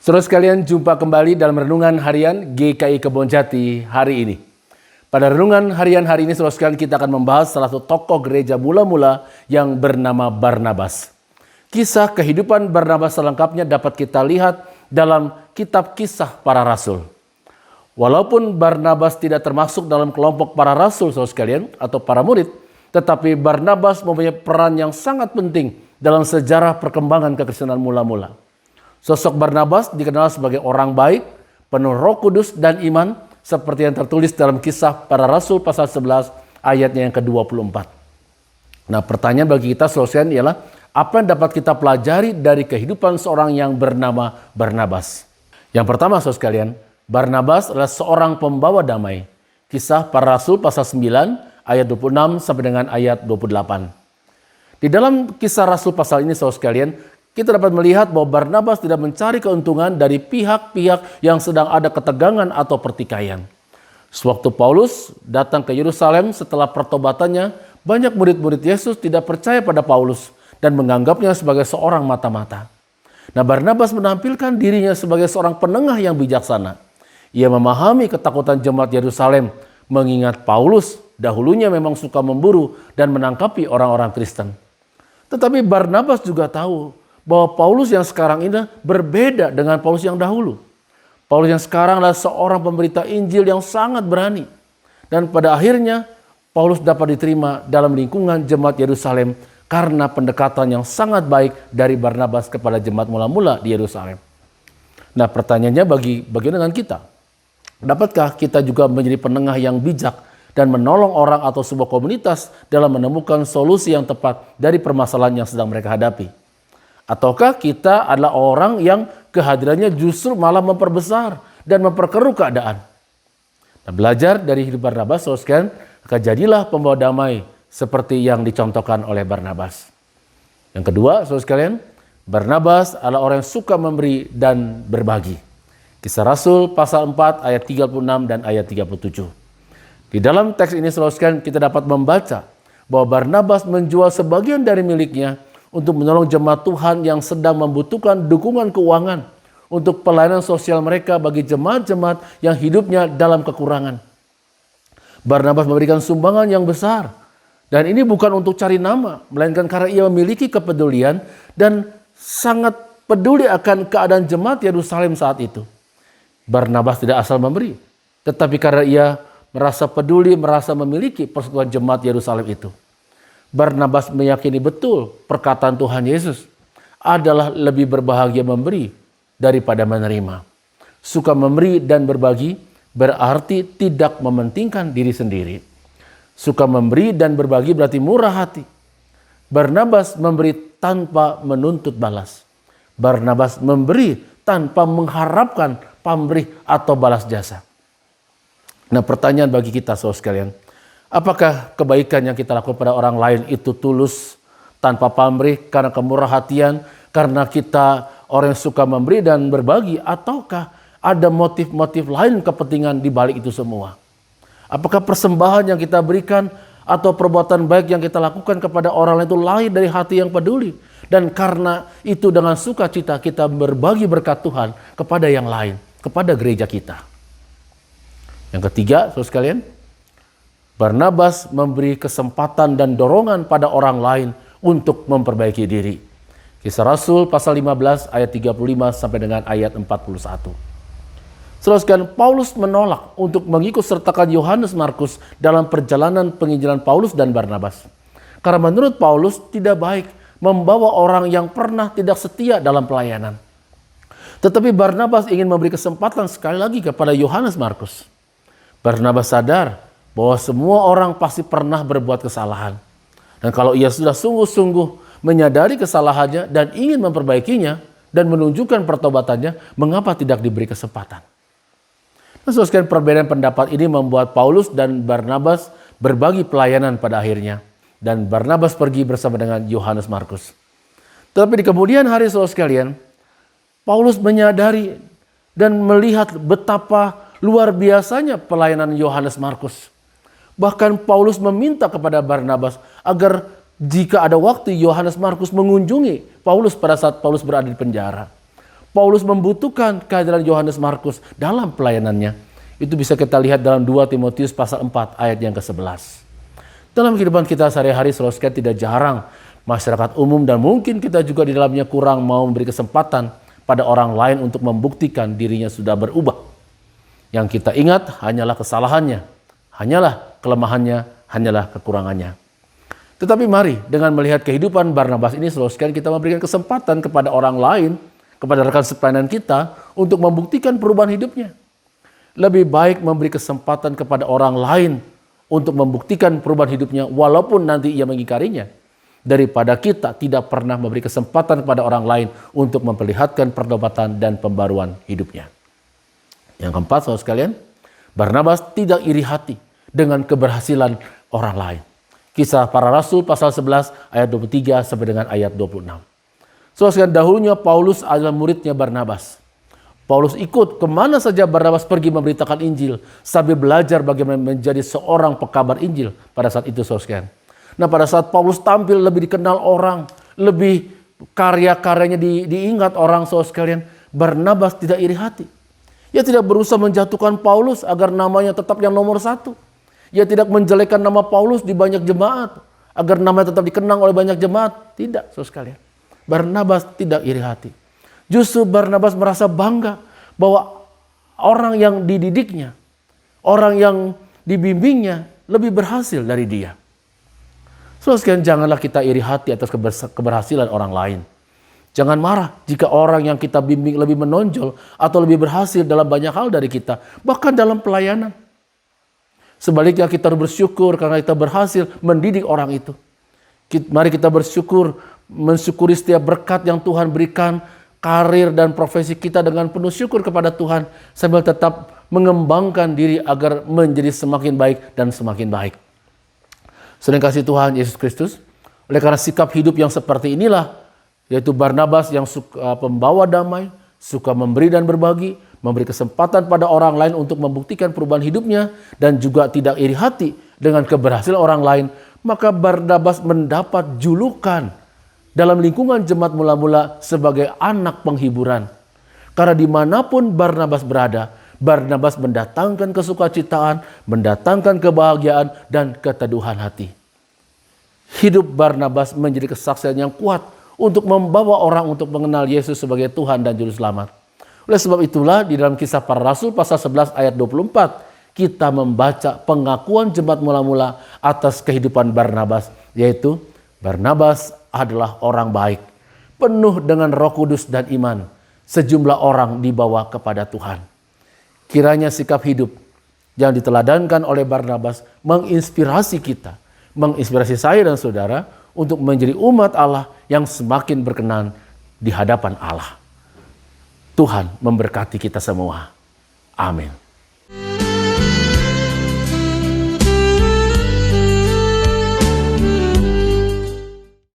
Saudara sekalian, jumpa kembali dalam Renungan Harian GKI Kebonjati hari ini. Pada Renungan Harian hari ini, saudara sekalian, kita akan membahas salah satu tokoh gereja mula-mula yang bernama Barnabas. Kisah kehidupan Barnabas selengkapnya dapat kita lihat dalam kitab Kisah Para Rasul. Walaupun Barnabas tidak termasuk dalam kelompok para rasul, saudara sekalian, atau para murid, tetapi Barnabas mempunyai peran yang sangat penting dalam sejarah perkembangan kekristenan mula-mula. Sosok Barnabas dikenal sebagai orang baik, penuh Roh Kudus dan iman, seperti yang tertulis dalam Kisah Para Rasul pasal 11 ayatnya yang ke-24. Nah, pertanyaan bagi kita selesai ialah, apa yang dapat kita pelajari dari kehidupan seorang yang bernama Barnabas? Yang pertama, saudara sekalian, Barnabas adalah seorang pembawa damai. Kisah Para Rasul pasal 9 ayat 26 sampai dengan ayat 28. Di dalam Kisah Rasul pasal ini, saudara sekalian, kita dapat melihat bahwa Barnabas tidak mencari keuntungan dari pihak-pihak yang sedang ada ketegangan atau pertikaian. Sewaktu Paulus datang ke Yerusalem setelah pertobatannya, banyak murid-murid Yesus tidak percaya pada Paulus dan menganggapnya sebagai seorang mata-mata. Nah, Barnabas menampilkan dirinya sebagai seorang penengah yang bijaksana. Ia memahami ketakutan jemaat Yerusalem, mengingat Paulus dahulunya memang suka memburu dan menangkapi orang-orang Kristen. Tetapi Barnabas juga tahu bahwa Paulus yang sekarang ini berbeda dengan Paulus yang dahulu. Paulus yang sekarang adalah seorang pemberita Injil yang sangat berani. Dan pada akhirnya Paulus dapat diterima dalam lingkungan jemaat Yerusalem karena pendekatan yang sangat baik dari Barnabas kepada jemaat mula-mula di Yerusalem. Nah, pertanyaannya bagaimana dengan kita? Dapatkah kita juga menjadi penengah yang bijak dan menolong orang atau sebuah komunitas dalam menemukan solusi yang tepat dari permasalahan yang sedang mereka hadapi? Ataukah kita adalah orang yang kehadirannya justru malah memperbesar dan memperkeruh keadaan? Nah, belajar dari hidup Barnabas, saudara sekalian, maka jadilah pembawa damai seperti yang dicontohkan oleh Barnabas. Yang kedua, saudara sekalian, Barnabas adalah orang yang suka memberi dan berbagi. Kisah Rasul pasal 4 ayat 36 dan ayat 37. Di dalam teks ini, saudara sekalian, kita dapat membaca bahwa Barnabas menjual sebagian dari miliknya untuk menolong jemaat Tuhan yang sedang membutuhkan dukungan keuangan untuk pelayanan sosial mereka bagi jemaat-jemaat yang hidupnya dalam kekurangan. Barnabas memberikan sumbangan yang besar, dan ini bukan untuk cari nama, melainkan karena ia memiliki kepedulian dan sangat peduli akan keadaan jemaat Yerusalem saat itu. Barnabas tidak asal memberi, tetapi karena ia merasa peduli, merasa memiliki persekutuan jemaat Yerusalem itu. Barnabas meyakini betul perkataan Tuhan Yesus adalah lebih berbahagia memberi daripada menerima. Suka memberi dan berbagi berarti tidak mementingkan diri sendiri. Suka memberi dan berbagi berarti murah hati. Barnabas memberi tanpa menuntut balas. Barnabas memberi tanpa mengharapkan pamrih atau balas jasa. Nah, pertanyaan bagi kita saudara sekalian, apakah kebaikan yang kita lakukan pada orang lain itu tulus, tanpa pamrih, karena kemurah hatian, karena kita orang yang suka memberi dan berbagi, ataukah ada motif-motif lain kepentingan di balik itu semua? Apakah persembahan yang kita berikan atau perbuatan baik yang kita lakukan kepada orang lain itu lain dari hati yang peduli? Dan karena itu dengan sukacita kita berbagi berkat Tuhan kepada yang lain, kepada gereja kita. Yang ketiga, saudara sekalian, Barnabas memberi kesempatan dan dorongan pada orang lain untuk memperbaiki diri. Kisah Rasul pasal 15 ayat 35 sampai dengan ayat 41. Saudara sekalian, Paulus menolak untuk mengikut sertakan Yohanes Markus dalam perjalanan penginjilan Paulus dan Barnabas. Karena menurut Paulus tidak baik membawa orang yang pernah tidak setia dalam pelayanan. Tetapi Barnabas ingin memberi kesempatan sekali lagi kepada Yohanes Markus. Barnabas sadar bahwa semua orang pasti pernah berbuat kesalahan. Dan kalau ia sudah sungguh-sungguh menyadari kesalahannya dan ingin memperbaikinya dan menunjukkan pertobatannya, mengapa tidak diberi kesempatan? Nah, saudara, perbedaan pendapat ini membuat Paulus dan Barnabas berbagi pelayanan pada akhirnya. Dan Barnabas pergi bersama dengan Yohanes Markus. Tetapi di kemudian hari, saudara sekalian, Paulus menyadari dan melihat betapa luar biasanya pelayanan Yohanes Markus. Bahkan Paulus meminta kepada Barnabas agar jika ada waktu Yohanes Markus mengunjungi Paulus pada saat Paulus berada di penjara. Paulus membutuhkan kehadiran Yohanes Markus dalam pelayanannya. Itu bisa kita lihat dalam 2 Timotius pasal 4 ayat yang ke-11. Dalam kehidupan kita sehari-hari, saudara sekalian, tidak jarang masyarakat umum dan mungkin kita juga di dalamnya kurang mau memberi kesempatan pada orang lain untuk membuktikan dirinya sudah berubah. Yang kita ingat hanyalah kesalahannya, hanyalah kelemahannya, hanyalah kekurangannya. Tetapi mari dengan melihat kehidupan Barnabas ini, saudara sekalian, kita memberikan kesempatan kepada orang lain, kepada rekan sepelayanan kita untuk membuktikan perubahan hidupnya. Lebih baik memberi kesempatan kepada orang lain untuk membuktikan perubahan hidupnya walaupun nanti ia mengingkarinya, daripada kita tidak pernah memberi kesempatan kepada orang lain untuk memperlihatkan pertobatan dan pembaruan hidupnya. Yang keempat, saudara sekalian, Barnabas tidak iri hati dengan keberhasilan orang lain. Kisah Para Rasul pasal 11 ayat 23 sampai dengan ayat 26. Saudara sekalian, dahulunya Paulus adalah muridnya Barnabas. Paulus ikut kemana saja Barnabas pergi memberitakan Injil sambil belajar bagaimana menjadi seorang pekabar Injil pada saat itu, saudara sekalian. Nah, pada saat Paulus tampil lebih dikenal orang, lebih karya-karyanya diingat orang, saudara sekalian, Barnabas tidak iri hati. Ia tidak berusaha menjatuhkan Paulus agar namanya tetap yang nomor satu. Ia tidak menjelekkan nama Paulus di banyak jemaat agar namanya tetap dikenang oleh banyak jemaat. Tidak, saudara sekalian. Barnabas tidak iri hati. Justru Barnabas merasa bangga bahwa orang yang dididiknya, orang yang dibimbingnya lebih berhasil dari dia. Saudara sekalian, janganlah kita iri hati atas keberhasilan orang lain. Jangan marah jika orang yang kita bimbing lebih menonjol atau lebih berhasil dalam banyak hal dari kita, bahkan dalam pelayanan. Sebaliknya kita harus bersyukur karena kita berhasil mendidik orang itu. Mari kita bersyukur, mensyukuri setiap berkat yang Tuhan berikan, karir dan profesi kita dengan penuh syukur kepada Tuhan, sambil tetap mengembangkan diri agar menjadi semakin baik dan semakin baik. Saudara kasih Tuhan Yesus Kristus, oleh karena sikap hidup yang seperti inilah, yaitu Barnabas yang suka pembawa damai, suka memberi dan berbagi, memberi kesempatan pada orang lain untuk membuktikan perubahan hidupnya, dan juga tidak iri hati dengan keberhasilan orang lain, maka Barnabas mendapat julukan dalam lingkungan jemaat mula-mula sebagai anak penghiburan. Karena dimanapun Barnabas berada, Barnabas mendatangkan kesukacitaan, mendatangkan kebahagiaan dan keteduhan hati. Hidup Barnabas menjadi kesaksian yang kuat untuk membawa orang untuk mengenal Yesus sebagai Tuhan dan Juru Selamat. Oleh sebab itulah di dalam Kisah Para Rasul pasal 11 ayat 24, kita membaca pengakuan jemaat mula-mula atas kehidupan Barnabas, yaitu Barnabas adalah orang baik, penuh dengan Roh Kudus dan iman. Sejumlah orang dibawa kepada Tuhan. Kiranya sikap hidup yang diteladankan oleh Barnabas menginspirasi kita, menginspirasi saya dan saudara untuk menjadi umat Allah yang semakin berkenan di hadapan Allah. Tuhan memberkati kita semua. Amin.